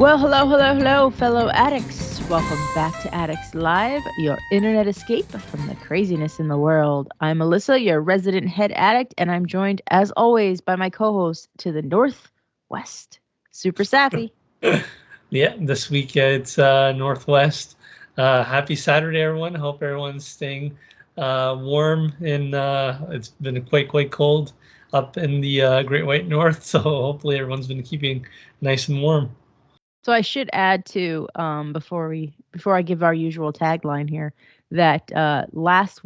Well, hello, fellow addicts. Welcome back to Addicts Live, your internet escape from the craziness in the world. I'm Alissa, your resident head addict, and I'm joined, as always, by my co-host to the northwest, Super Safi. Yeah, this week it's Northwest. Happy Saturday, everyone. Hope everyone's staying warm. And it's been quite cold up in the Great White North, so hopefully everyone's been keeping nice and warm. So I should add to before I give our usual tagline here that last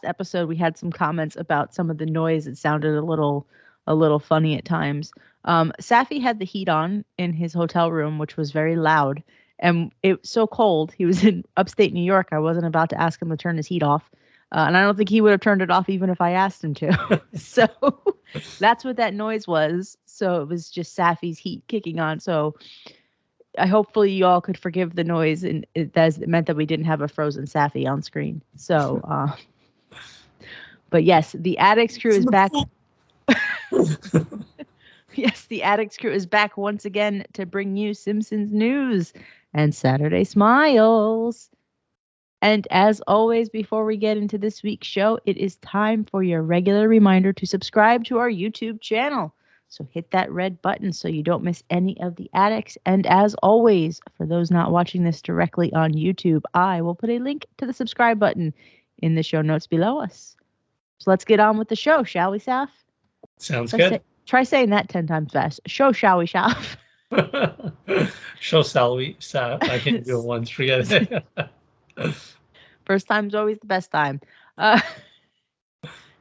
episode we had some comments about some of the noise. It sounded a little funny at times. Safi had the heat on in his hotel room, which was very loud, and it was so cold. He was in upstate New York. I wasn't about to ask him to turn his heat off, and I don't think he would have turned it off even if I asked him to. So that's what that noise was. So it was just Safi's heat kicking on. So hopefully you all could forgive the noise, and it meant that we didn't have a frozen Safi on screen. So, but yes, the Addicts Crew is back. Yes, the Addicts Crew is back once again to bring you Simpsons news and Saturday Smiles. And as always, before we get into this week's show, it is time for your regular reminder to subscribe to our YouTube channel. So hit that red button so you don't miss any of the addicts. And as always, for those not watching this directly on YouTube, I will put a link to the subscribe button in the show notes below us. So let's get on with the show, shall we, Saf? Sounds good. Try saying that 10 times fast. Show, shall we, Saf? Show Sally. I can't do it once. Forget it. First time's always the best time.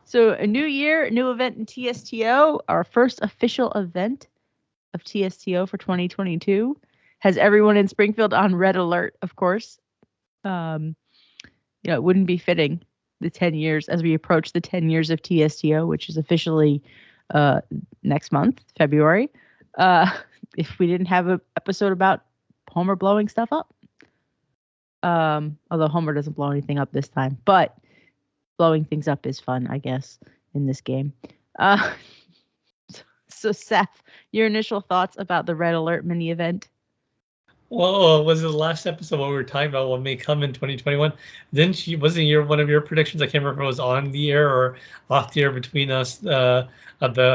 So a new year, new event in TSTO, our first official event of TSTO for 2022. Has everyone in Springfield on red alert, of course. It wouldn't be fitting the 10 years as we approach the 10 years of TSTO, which is officially next month, February, if we didn't have an episode about Homer blowing stuff up. Although Homer doesn't blow anything up this time, but blowing things up is fun, I guess, in this game. So Seth, your initial thoughts about the Red Alert mini event? Well, was it the last episode what we were talking about what may come in 2021? Wasn't one of your predictions? I can't remember if it was on the air or off the air between us about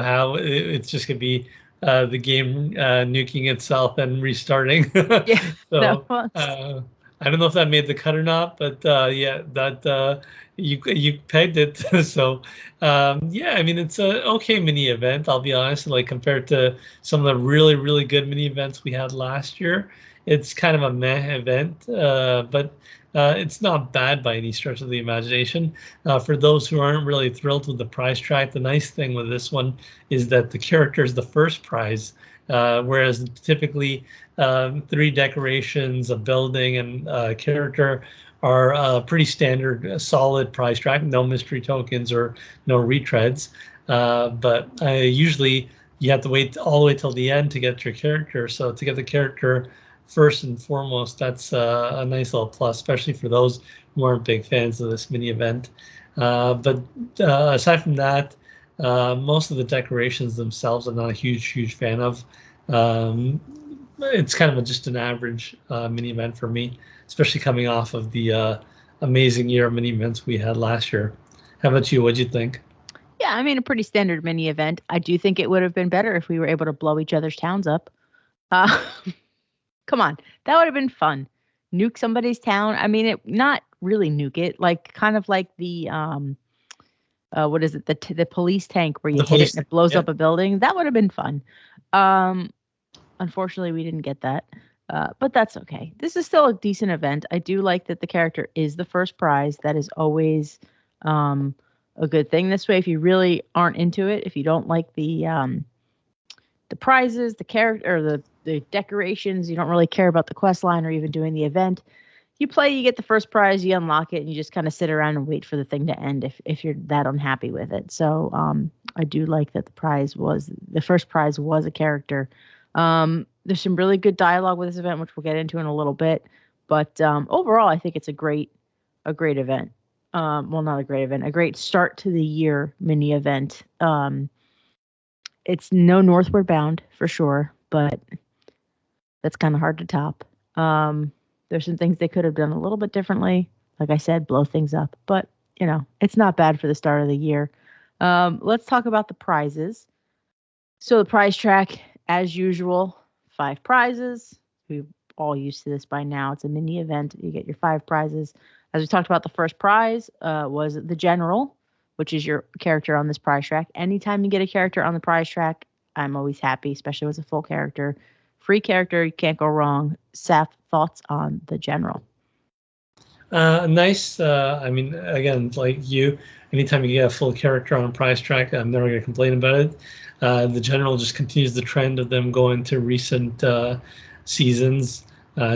how it's just gonna be the game nuking itself and restarting. Yeah. So I don't know if that made the cut or not, but yeah, that you pegged it. So yeah, I mean it's a okay mini event. I'll be honest, like compared to some of the really good mini events we had last year. It's kind of a meh event, but it's not bad by any stretch of the imagination. For those who aren't really thrilled with the prize track, the nice thing with this one is that the character is the first prize, whereas typically 3 decorations, a building, and a character are pretty standard, solid prize track, no mystery tokens or no retreads. But usually you have to wait all the way till the end to get your character. So to get the character first and foremost, that's a nice little plus, especially for those who aren't big fans of this mini event. But aside from that, most of the decorations themselves I'm not a huge fan of. It's kind of just an average mini event for me, especially coming off of the amazing year of mini events we had last year. How about you? What'd you think? Yeah, I mean, a pretty standard mini event. I do think it would have been better if we were able to blow each other's towns up. Come on, that would have been fun. Nuke somebody's town. I mean, not really nuke it, like kind of like the what is it? The police tank where you hit it and it blows up a building. That would have been fun. Unfortunately, we didn't get that, but that's okay. This is still a decent event. I do like that the character is the first prize. That is always a good thing. This way, if you really aren't into it, if you don't like the prizes, the character, or the decorations, you don't really care about the quest line or even doing the event, you play, you get the first prize, you unlock it, and you just kind of sit around and wait for the thing to end if you're that unhappy with it. So I do like that the first prize was a character. There's some really good dialogue with this event, which we'll get into in a little bit. But overall, I think it's a great event. Well, not a great event, a great start to the year mini event. It's no Northward Bound for sure, but that's kind of hard to top. There's some things they could have done a little bit differently. Like I said, blow things up. But, it's not bad for the start of the year. Let's talk about the prizes. So the prize track, as usual, 5 prizes. We're all used to this by now. It's a mini event. You get your 5 prizes. As we talked about, the first prize was the general, which is your character on this prize track. Anytime you get a character on the prize track, I'm always happy, especially with a full character. Free character, you can't go wrong. Saf, thoughts on the general? Nice. I mean, again, like you, anytime you get a full character on a prize track, I'm never going to complain about it. The general just continues the trend of them going to recent seasons.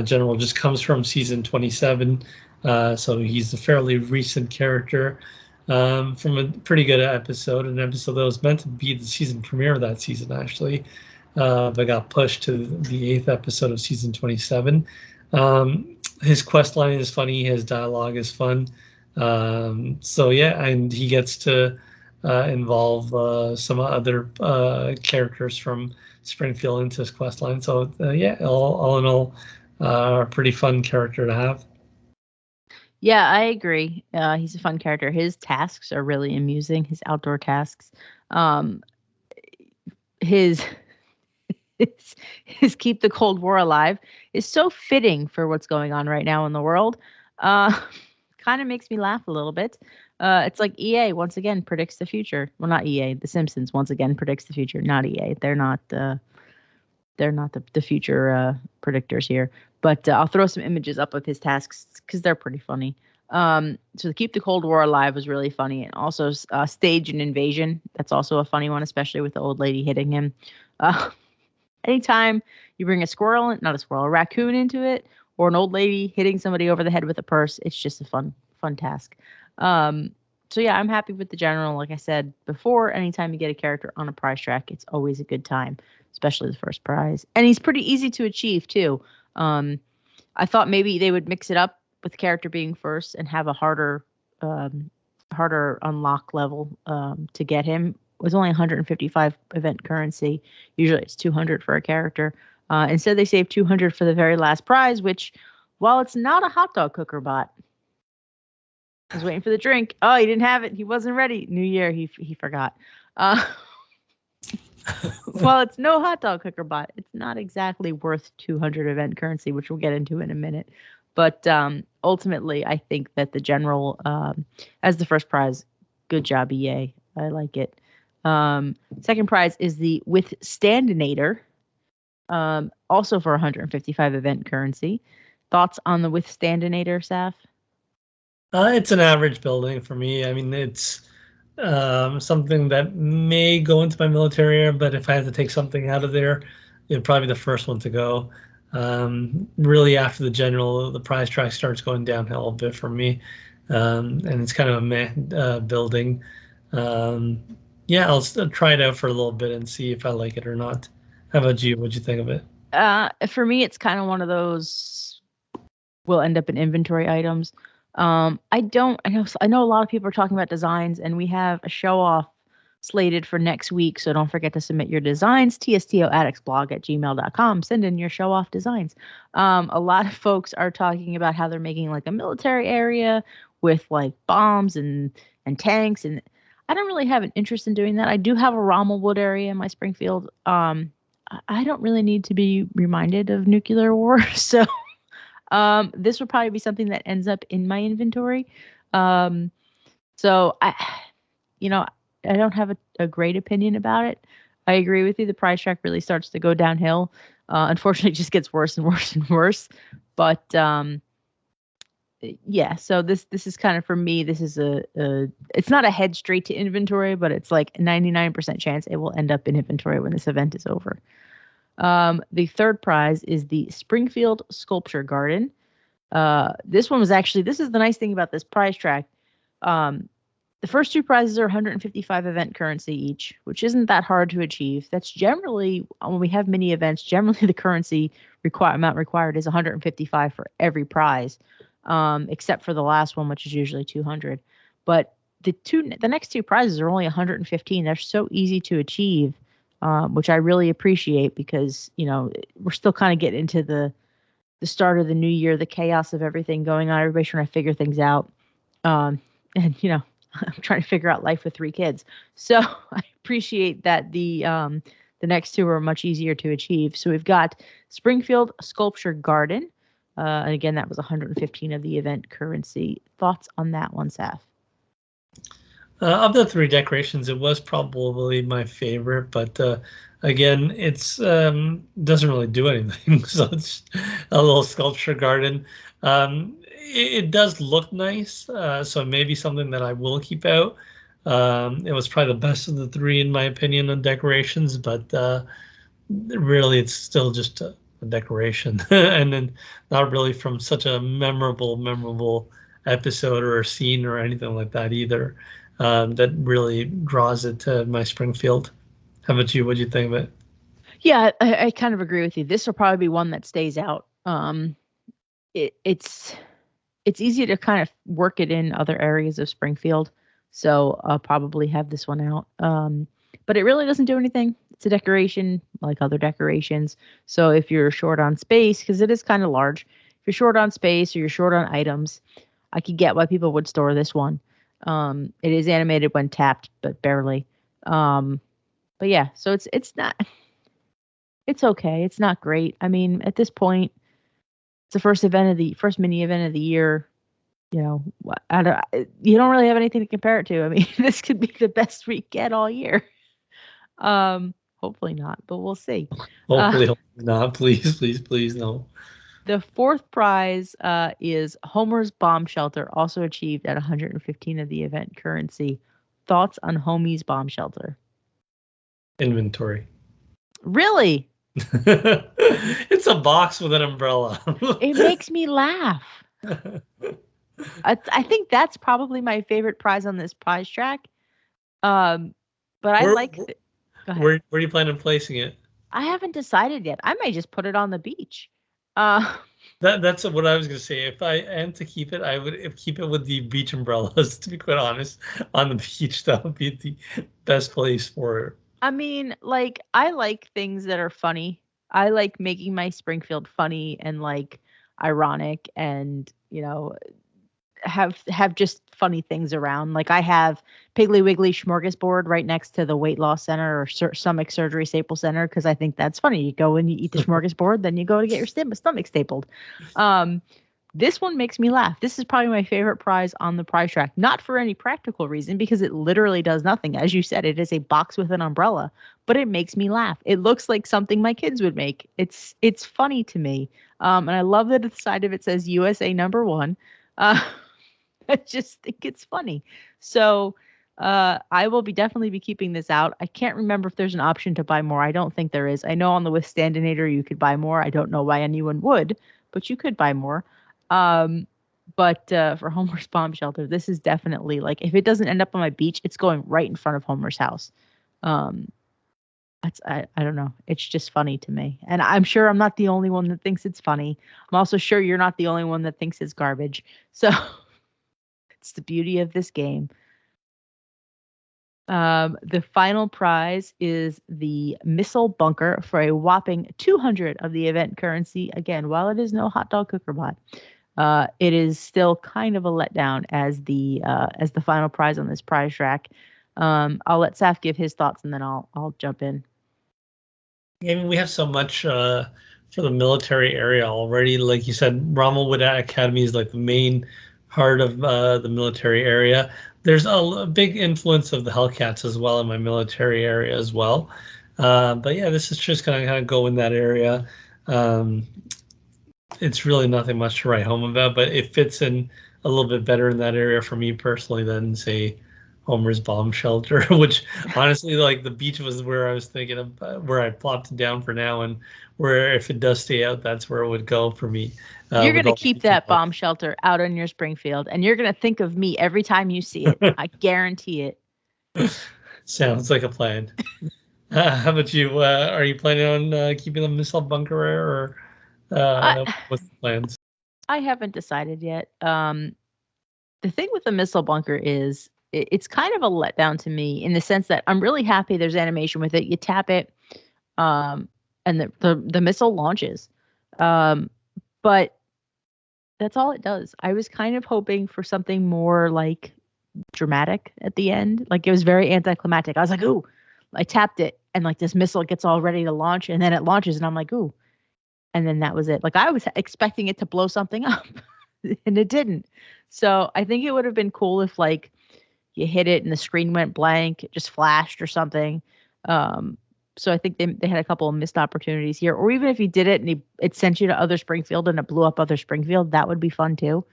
General just comes from season 27, so he's a fairly recent character from a pretty good episode, an episode that was meant to be the season premiere of that season, actually, but got pushed to the 8th episode of season 27. His quest line is funny. His dialogue is fun. So yeah, and he gets to involve some other characters from Springfield into his quest line. So yeah, all in all, a pretty fun character to have. Yeah, I agree. He's a fun character. His tasks are really amusing. His outdoor tasks. His his keep the Cold War alive is so fitting for what's going on right now in the world. Kind of makes me laugh a little bit. It's like EA once again predicts the future. Well, not EA. The Simpsons once again predicts the future. Not EA. They're not the future predictors here. But I'll throw some images up of his tasks because they're pretty funny. So to keep the Cold War alive was really funny, and also stage an invasion. That's also a funny one, especially with the old lady hitting him. Anytime you bring a raccoon into it, or an old lady hitting somebody over the head with a purse, it's just a fun task. So yeah, I'm happy with the general. Like I said before, anytime you get a character on a prize track, it's always a good time, especially the first prize. And he's pretty easy to achieve too. I thought maybe they would mix it up with the character being first and have a harder unlock level to get him. It was only 155 event currency. Usually it's 200 for a character. Instead, they saved 200 for the very last prize, which, while it's not a hot dog cooker bot, I was waiting for the drink. Oh, he didn't have it. He wasn't ready. New Year, he forgot. Well, it's no hot dog cooker bot. It's not exactly worth 200 event currency, which we'll get into in a minute. But ultimately, I think that the general, as the first prize, good job, EA. I like it. Second prize is the Withstandinator, also for 155 event currency. Thoughts on the Withstandinator, Saf? It's an average building for me. I mean, it's something that may go into my military area, but if I had to take something out of there, it'd probably be the first one to go. Really, after the general, the prize track starts going downhill a bit for me, and it's kind of a meh building. Yeah, I'll try it out for a little bit and see if I like it or not. How about you? What'd you think of it? For me, it's kind of one of those will end up in inventory items. I know a lot of people are talking about designs, and we have a show off slated for next week. So don't forget to submit your designs. TSTO addictsblog@gmail.com. Send in your show off designs. A lot of folks are talking about how they're making like a military area with like bombs and tanks, and I don't really have an interest in doing that. I do have a Rommelwood area in my Springfield. I don't really need to be reminded of nuclear war, so this would probably be something that ends up in my inventory. So I don't have a great opinion about it. I agree with you. The price track really starts to go downhill. Unfortunately, it just gets worse and worse and worse. But yeah, so this is kind of, for me, this is it's not a head straight to inventory, but it's like a 99% chance it will end up in inventory when this event is over. The third prize is the Springfield Sculpture Garden. This is the nice thing about this prize track. The first 2 prizes are 155 event currency each, which isn't that hard to achieve. That's generally, when we have mini events, generally the currency amount required is 155 for every prize, except for the last one, which is usually 200. But the next 2 prizes are only 115. They're so easy to achieve. which I really appreciate because, we're still kind of getting into the start of the new year, the chaos of everything going on. Everybody's trying to figure things out. And, I'm trying to figure out life with 3 kids. So I appreciate that the next 2 are much easier to achieve. So we've got Springfield Sculpture Garden. And again, that was 115 of the event currency. Thoughts on that one, Saf? Of the 3 decorations, it was probably my favorite, but again, it's doesn't really do anything. So it's a little sculpture garden. It does look nice, so maybe something that I will keep out. It was probably the best of the 3 in my opinion on decorations, but really it's still just a decoration, and then not really from such a memorable episode or a scene or anything like that either. That really draws it to my Springfield. How about you? What do you think of it? Yeah, I kind of agree with you. This will probably be one that stays out. It's easy to kind of work it in other areas of Springfield, so I'll probably have this one out. But it really doesn't do anything. It's a decoration like other decorations. So if you're short on space, because it is kind of large, if you're short on space or you're short on items, I could get why people would store this one. It is animated when tapped, but barely. But yeah, so it's not, it's okay. It's not great. I mean, at this point, it's the first mini event of the year. You don't really have anything to compare it to. I mean, this could be the best we get all year. Hopefully not, but we'll see. Hopefully not. Please, no. The 4th prize is Homer's Bomb Shelter, also achieved at 115 of the event currency. Thoughts on Homie's Bomb Shelter? Inventory. Really? It's a box with an umbrella. It makes me laugh. I think that's probably my favorite prize on this prize track. But I like. Go ahead. Where are you planning on placing it? I haven't decided yet. I may just put it on the beach. That's what I was going to say. If I am to keep it, I would keep it with the beach umbrellas, to be quite honest. On the beach, that would be the best place for it. I mean, like, I like things that are funny. I like making my Springfield funny and like ironic and, have just funny things around. Like I have Piggly Wiggly Smorgasbord right next to the weight loss center or stomach surgery staple center because I think that's funny. You go and you eat the smorgasbord, then you go to get your stomach stapled. This one makes me laugh. This is probably my favorite prize on the prize track, not for any practical reason because it literally does nothing. As you said, it is a box with an umbrella, but it makes me laugh. It looks like something my kids would make. It's funny to me. And I love that the side of it says USA #1. I just think it's funny. So I will definitely be keeping this out. I can't remember if there's an option to buy more. I don't think there is. I know on the Withstandinator you could buy more. I don't know why anyone would, but you could buy more. But for Homer's Bomb Shelter, this is definitely like if it doesn't end up on my beach, it's going right in front of Homer's house. I don't know. It's just funny to me. And I'm sure I'm not the only one that thinks it's funny. I'm also sure you're not the only one that thinks it's garbage. So it's the beauty of this game. The final prize is the missile bunker for a whopping 200 of the event currency. Again, while it is no hot dog cooker bot, it is still kind of a letdown as the final prize on this prize track. I'll let Saf give his thoughts and then I'll jump in. I mean, we have so much for the military area already. Like you said, Rommelwood Academy is like the main heart of the military area. There's a big influence of the Hellcats as well in my military area as well. But yeah, this is just going to kind of go in that area. It's really nothing much to write home about, but it fits in a little bit better in that area for me personally than, say, Homer's Bomb Shelter, which honestly, like the beach was where I was thinking of, where I plopped it down for now, and where if it does stay out, that's where it would go for me. You're going to keep that bomb shelter out on your Springfield, and you're going to think of me every time you see it. I guarantee it. Sounds like a plan. How about you? Are you planning on keeping the missile bunker, or what's the plans? I haven't decided yet. The thing with the missile bunker is it's kind of a letdown to me in the sense that I'm really happy there's animation with it. You tap it, and the missile launches, but that's all it does. I was kind of hoping for something more like dramatic at the end. Like it was very anticlimactic. I was like, ooh, I tapped it and like this missile gets all ready to launch and then it launches and I'm like, ooh. And then that was it. Like I was expecting it to blow something up and it didn't. So I think it would have been cool if like you hit it and the screen went blank, it just flashed or something. So I think they had a couple of missed opportunities here. Or even if you did it and it sent you to Other Springfield and it blew up Other Springfield, that would be fun too.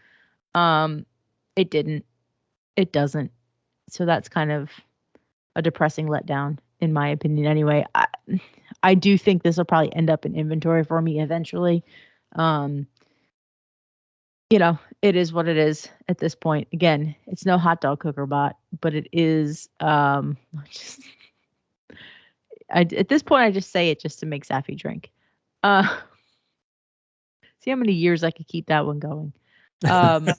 It didn't. It doesn't. So that's kind of a depressing letdown, in my opinion. Anyway, I do think this will probably end up in inventory for me eventually. It is what it is at this point. Again, it's no hot dog cooker bot, but it is. At this point, I just say it just to make Safi drink. See how many years I could keep that one going. But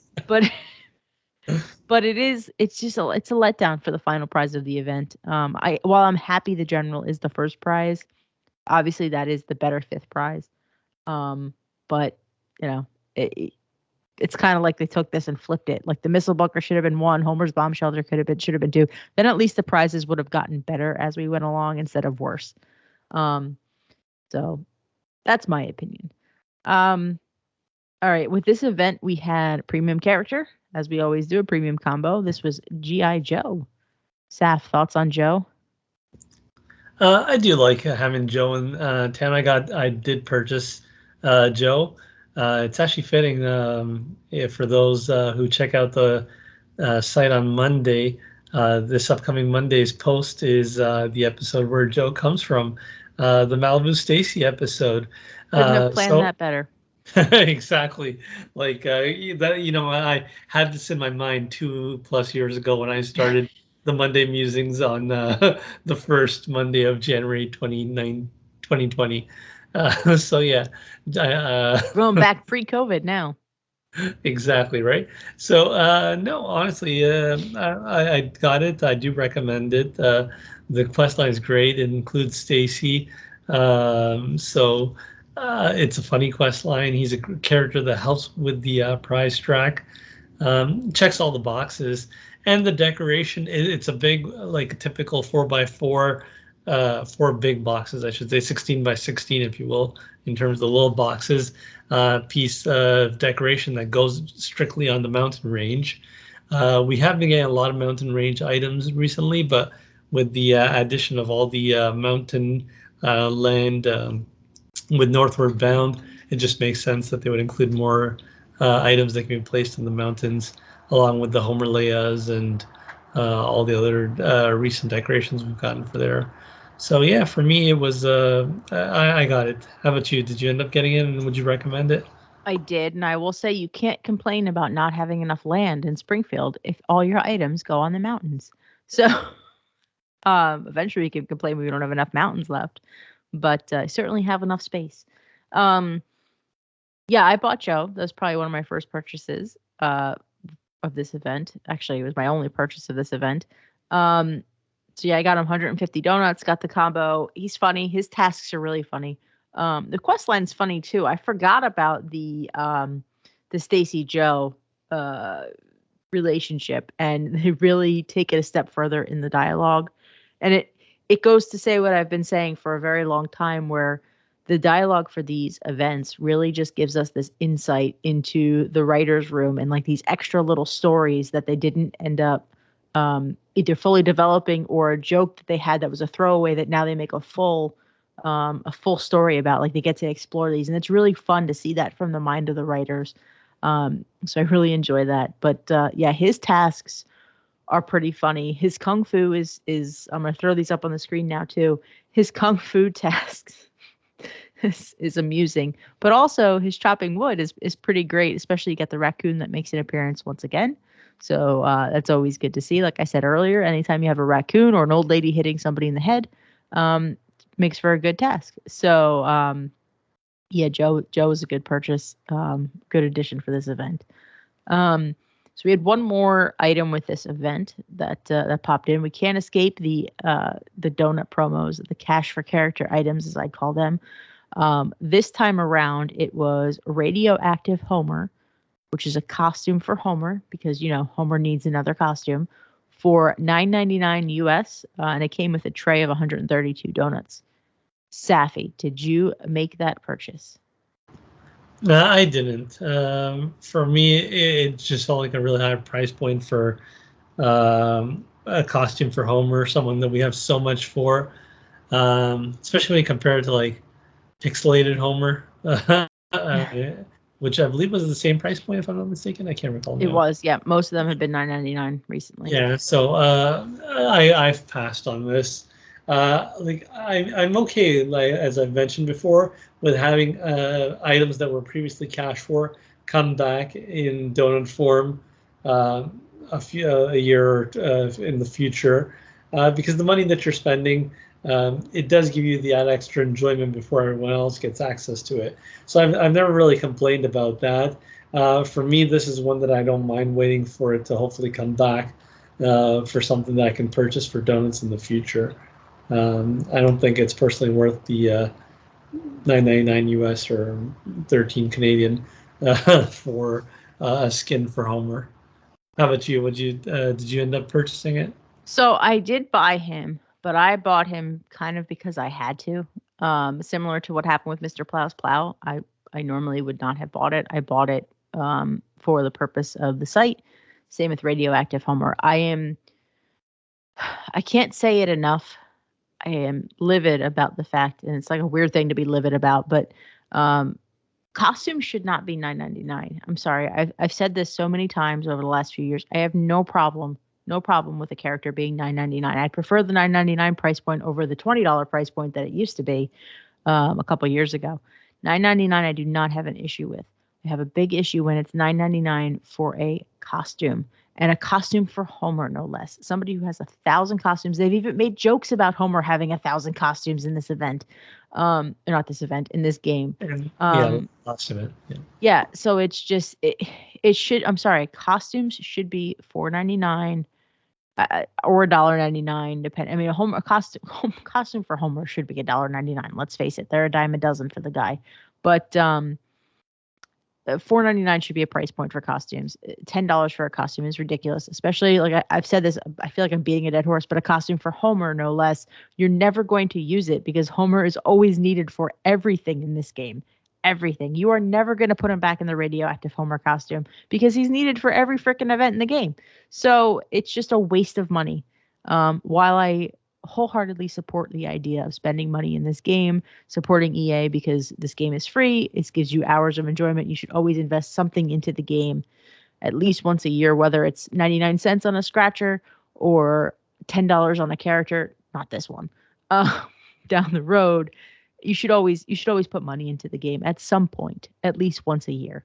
it's just it's a letdown for the final prize of the event. While I'm happy the general is the first prize, obviously that is the better fifth prize. But it's kind of like they took this and flipped it. Like the missile bunker should have been 1, Homer's bomb shelter should have been 2. Then at least the prizes would have gotten better as we went along instead of worse. So that's my opinion. All right, with this event we had a premium character, as we always do, a premium combo. This was G.I. Joe. Saf, thoughts on Joe? I do like having Joe in town. I did purchase Joe. It's actually fitting for those who check out the site on Monday. This upcoming Monday's post is the episode where Joe comes from, the Malibu Stacy episode. Couldn't have planned that better. Exactly. Like I had this in my mind 2+ years ago when I started the Monday musings on the first Monday of January 2020. So yeah, going back pre-COVID now. Exactly right. So no, honestly, I got it. I do recommend it. The quest line is great. It includes Stacy. So it's a funny quest line. He's a character that helps with the prize track. Checks all the boxes, and the decoration. It's a big, like a typical 4x4, 4 big boxes, I should say, 16x16, if you will, in terms of the little boxes. Piece of decoration that goes strictly on the mountain range. We have been getting a lot of mountain range items recently, but with the addition of all the mountain land with Northward Bound, it just makes sense that they would include more items that can be placed in the mountains, along with the Homer Leias and all the other recent decorations we've gotten for there. So yeah, for me, it was I got it. How about you? Did you end up getting it, and would you recommend it? I did, and I will say you can't complain about not having enough land in Springfield if all your items go on the mountains. So eventually we can complain we don't have enough mountains left, but I certainly have enough space. Yeah, I bought Joe. That was probably one of my first purchases of this event. Actually, it was my only purchase of this event. So yeah, I got him 150 donuts, got the combo. He's funny. His tasks are really funny. The quest line's funny too. I forgot about the Stacy Joe relationship, and they really take it a step further in the dialogue. And it goes to say what I've been saying for a very long time, where the dialogue for these events really just gives us this insight into the writer's room and like these extra little stories that they didn't end up either fully developing, or a joke that they had that was a throwaway that now they make a full story about. Like they get to explore these, and it's really fun to see that from the mind of the writers. So I really enjoy that. But yeah, his tasks are pretty funny. His kung fu is I'm going to throw these up on the screen now too. His kung fu tasks is amusing, but also his chopping wood is pretty great, especially you get the raccoon that makes an appearance once again. So that's always good to see. Like I said earlier, anytime you have a raccoon or an old lady hitting somebody in the head, makes for a good task. So yeah, Joe is a good purchase, good addition for this event. So we had one more item with this event that that popped in. We can't escape the donut promos, the cash for character items, as I call them. This time around, it was Radioactive Homer, which is a costume for Homer, because Homer needs another costume, for $9.99 US, and it came with a tray of 132 donuts. Safi, did you make that purchase? No, I didn't. For me, it just felt like a really high price point for a costume for Homer, someone that we have so much for, especially when you compare it to like pixelated Homer, which I believe was the same price point, if I'm not mistaken. I can't recall. It was, yeah. Most of them have been $9.99 recently. Yeah, so I've passed on this. I'm okay, like as I've mentioned before, with having items that were previously cash for come back in donut form a year in the future, because the money that you're spending, it does give you that extra enjoyment before everyone else gets access to it. So I've never really complained about that. For me, this is one that I don't mind waiting for it to hopefully come back for something that I can purchase for donuts in the future. I don't think it's personally worth the $9.99 US or 13 Canadian for a skin for Homer. How about you? Did you end up purchasing it? So I did buy him, but I bought him kind of because I had to. Similar to what happened with Mr. Plow's Plow, I normally would not have bought it. I bought it for the purpose of the site. Same with Radioactive Homer. I can't say it enough. I am livid about the fact, and it's like a weird thing to be livid about, but costumes should not be $9.99. I'm sorry. I've said this so many times over the last few years. I have no problem with a character being $9.99. I prefer the $9.99 price point over the $20 price point that it used to be a couple years ago. $9.99 I do not have an issue with. I have a big issue when it's $9.99 for a costume, and a costume for Homer, no less. Somebody who has 1,000 costumes. They've even made jokes about Homer having 1,000 costumes in this event. Not this event, in this game. Lots of it. Yeah, so it's just it should. I'm sorry, costumes should be $4.99 or $1.99, depending. I mean, a costume for Homer should be $1.99. Let's face it, they're a dime a dozen for the guy, but $4.99 should be a price point for costumes. $10 for a costume is ridiculous, especially like I've said this. I feel like I'm beating a dead horse, but a costume for Homer, no less. You're never going to use it because Homer is always needed for everything in this game. Everything. You are never going to put him back in the Radioactive Homer costume because he's needed for every freaking event in the game. So it's just a waste of money. While I wholeheartedly support the idea of spending money in this game, supporting EA because this game is free, it gives you hours of enjoyment. You should always invest something into the game at least once a year, whether it's 99 cents on a scratcher or $10 on a character, not this one, down the road. You should always put money into the game at some point, at least once a year.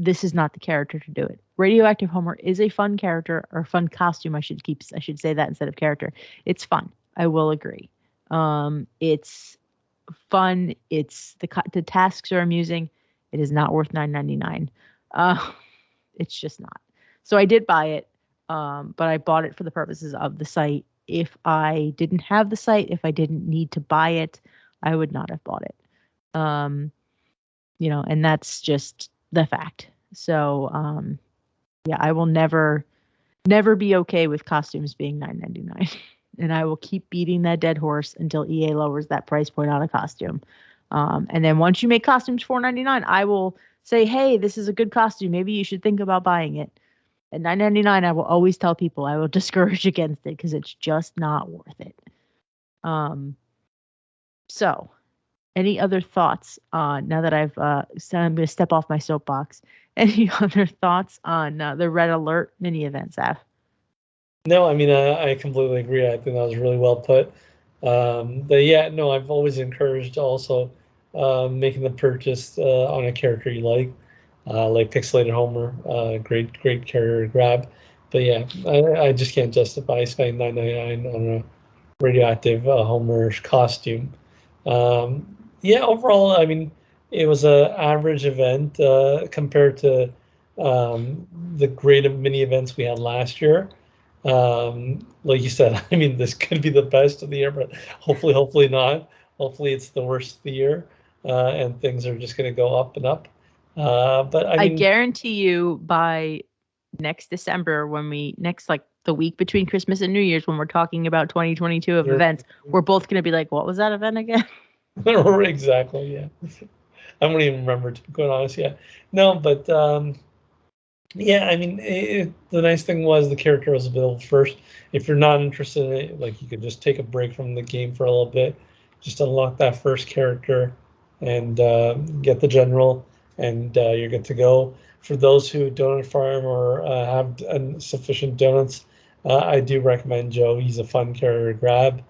This is not the character to do it. Radioactive Homer is a fun character, or fun costume. I should say that instead of character. It's fun. I will agree. It's fun. It's the tasks are amusing. It is not worth $9.99. It's just not. So I did buy it, but I bought it for the purposes of the site. If I didn't have the site, if I didn't need to buy it, I would not have bought it. And that's just the fact. So, yeah, I will never be okay with costumes being $9.99, and I will keep beating that dead horse until EA lowers that price point on a costume. And then once you make costumes $4.99, I will say, hey, this is a good costume. Maybe you should think about buying it. At $9.99, I will always tell people I will discourage against it because it's just not worth it. So, any other thoughts on, now that I'm going to step off my soapbox, any other thoughts on the Red Alert mini event, Saf? No, I mean, I completely agree. I think that was really well put. But yeah, no, I've always encouraged also making the purchase on a character you like Pixelated Homer, great character to grab. But yeah, I just can't justify spending $9.99 on a Radioactive Homer costume. Yeah, overall, I mean, it was an average event compared to the great mini events we had last year. Like you said, I mean, this could be the best of the year, but hopefully not. Hopefully it's the worst of the year, and things are just going to go up and up. But I I mean, guarantee you by next December, when we next, like the week between Christmas and New Year's, when we're talking about 2022 of events, we're both going to be like, what was that event again? exactly, yeah. I don't even remember, to be quite honest. Yeah, no, but yeah, I mean, the nice thing was the character was available first. If you're not interested in it, like, you could just take a break from the game for a little bit, just unlock that first character, and get the general, and you're good to go. For those who don't farm or have sufficient donuts, I do recommend Joe. He's a fun character to grab.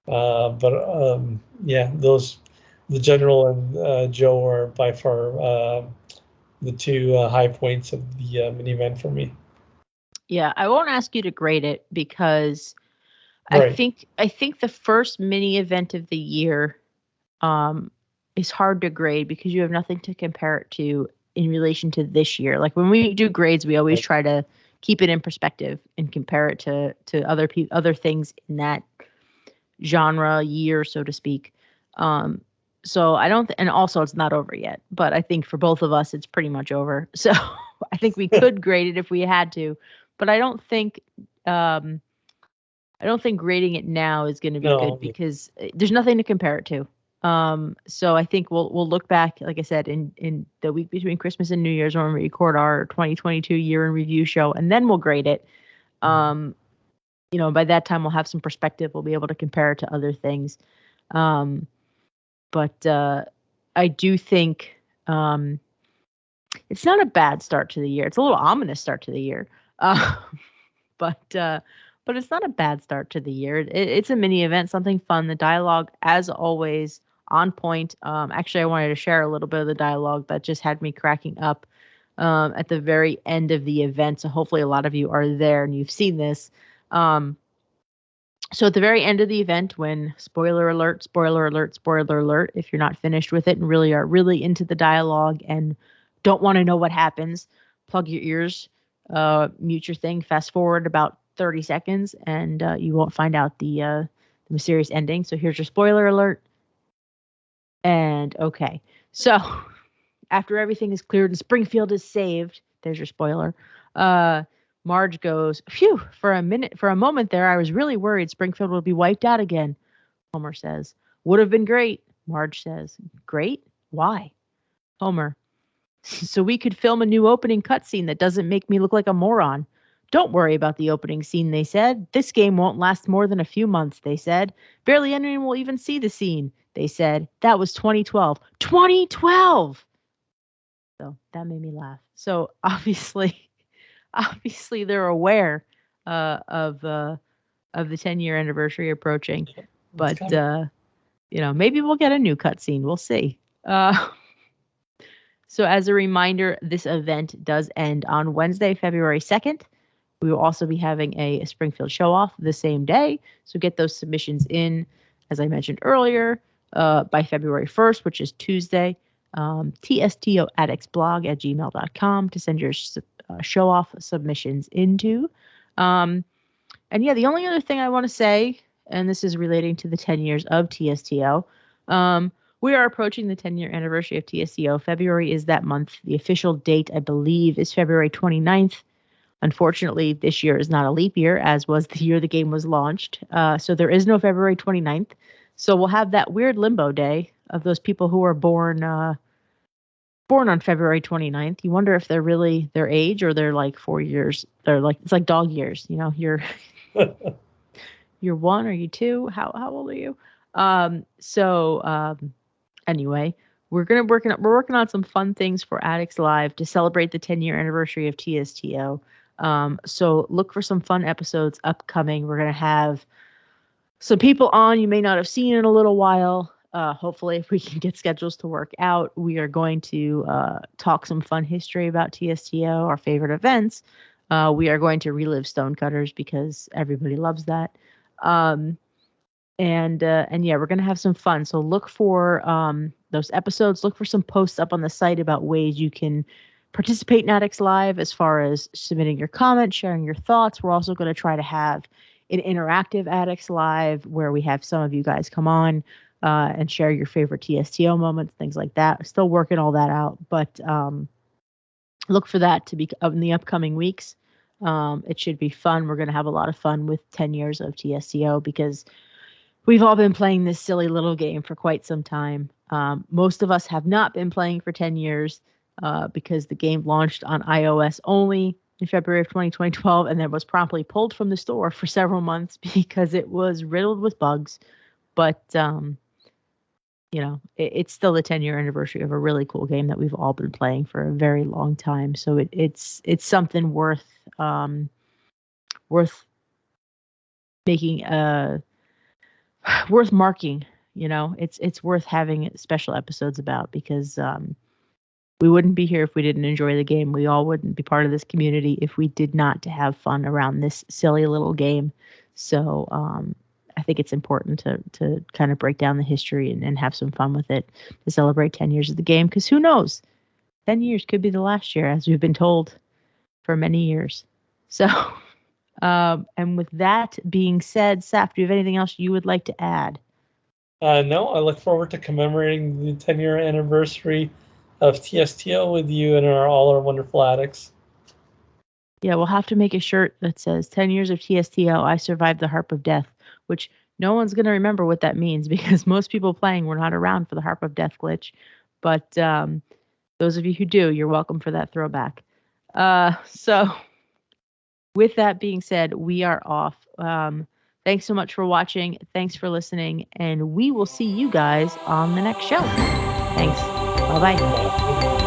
But yeah, the general and Joe are by far the two high points of the mini event for me. Yeah, I won't ask you to grade it because Right. I think the first mini event of the year um is hard to grade because you have nothing to compare it to in relation to this year. Like when we do grades, we always Right. try to keep it in perspective and compare it to other things in that genre year, so to speak. Um, so I don't, and also it's not over yet, but I think for both of us, it's pretty much over. So I think we could grade it if we had to, but um, I don't think grading it now is going to be good No. because there's nothing to compare it to. So I think we'll look back, like I said, in the week between Christmas and New Year's when we record our 2022 year in review show, and then we'll grade it. Um, by that time we'll have some perspective. We'll be able to compare it to other things. Um, but I do think it's not a bad start to the year. It's a little ominous start to the year, uh, but uh, but it's not a bad start to the year. It's a mini event, something fun. The dialogue, as always, on point. Actually, I wanted to share a little bit of the dialogue that just had me cracking up at the very end of the event. So hopefully, a lot of you are there and you've seen this. So at the very end of the event, when spoiler alert, spoiler alert, spoiler alert, if you're not finished with it and really are really into the dialogue and don't want to know what happens, plug your ears, mute your thing, fast forward about 30 seconds, and you won't find out the mysterious ending. So here's your spoiler alert. And okay, so after everything is cleared and Springfield is saved, there's your spoiler. Marge goes, phew, for a moment there, I was really worried Springfield would be wiped out again. Homer says, would have been great. Marge says, great? Why? Homer, so we could film a new opening cutscene that doesn't make me look like a moron. Don't worry about the opening scene, they said. This game won't last more than a few months, they said. Barely anyone will even see the scene, they said. That was 2012. 2012! So that made me laugh. So obviously they're aware of the 10-year anniversary approaching, but maybe we'll get a new cutscene. We'll see. So as a reminder, this event does end on Wednesday, February 2nd. We will also be having a Springfield show off the same day. So get those submissions in, as I mentioned earlier, by February 1st, which is Tuesday. TSTO addictsblog@gmail.com to send your show off submissions into. And yeah, the only other thing I want to say, and this is relating to the 10 years of TSTO, we are approaching the 10-year anniversary of TSTO. February is that month. The official date, I believe, is February 29th. Unfortunately, this year is not a leap year, as was the year the game was launched. So there is no February 29th. So we'll have that weird limbo day of those people who are born on February 29th. You wonder if they're really their age or they're like 4 years. They're like, it's like dog years, you're you're 1 or you 2. How old are you? Anyway, we're working on some fun things for Addicts Live to celebrate the 10-year anniversary of TSTO. So look for some fun episodes upcoming. We're gonna have some people on you may not have seen in a little while. Hopefully, if we can get schedules to work out, we are going to talk some fun history about TSTO, our favorite events. We are going to relive Stonecutters because everybody loves that. And yeah, we're gonna have some fun. So look for those episodes. Look for some posts up on the site about ways you can participate in Addicts Live as far as submitting your comments, sharing your thoughts. We're also going to try to have an interactive Addicts Live where we have some of you guys come on and share your favorite TSTO moments, things like that. Still working all that out, but look for that to be in the upcoming weeks. It should be fun. We're going to have a lot of fun with 10 years of TSTO because we've all been playing this silly little game for quite some time. Most of us have not been playing for 10 years because the game launched on iOS only in February of 2012 and then was promptly pulled from the store for several months because it was riddled with bugs. But it's still the 10-year anniversary of a really cool game that we've all been playing for a very long time. So it's something worth making worth marking. It's worth having special episodes about because we wouldn't be here if we didn't enjoy the game. We all wouldn't be part of this community if we did not have fun around this silly little game. So I think it's important to kind of break down the history and have some fun with it to celebrate 10 years of the game. Because who knows? 10 years could be the last year, as we've been told for many years. So, and with that being said, Saf, do you have anything else you would like to add? No, I look forward to commemorating the 10-year anniversary of TSTO with you and all our wonderful addicts. Yeah, we'll have to make a shirt that says 10 years of TSTO, I survived the Harp of Death, which no one's going to remember what that means because most people playing were not around for the Harp of Death glitch. But those of you who do, you're welcome for that throwback. So with that being said, we are off. Thanks so much for watching. Thanks for listening. And we will see you guys on the next show. Thanks. Bye-bye.